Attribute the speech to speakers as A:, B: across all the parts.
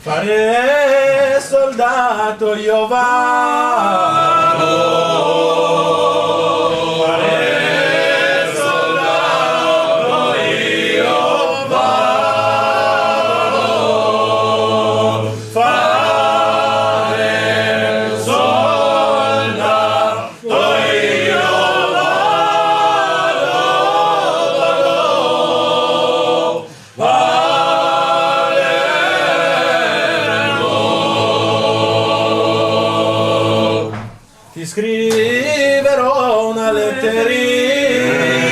A: Fare soldato io vado, fare soldato io vado, fare soldato io vado. Ti scriverò una letterina,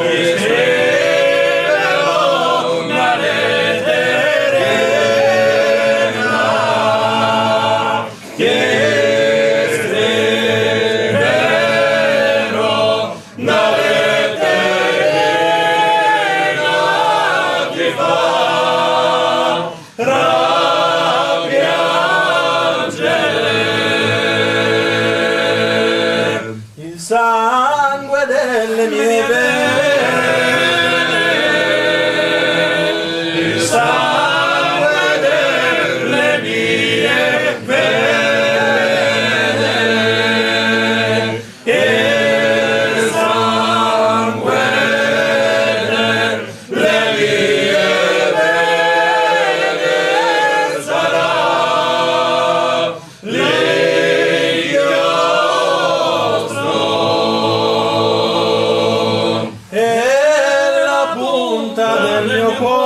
A: ti scriverò una letterina, ti scriverò una letterina, ti farà il sangue delle mie vene, il sangue delle mie vene, il sangue delle mie vene sarà e la punta del mio cuore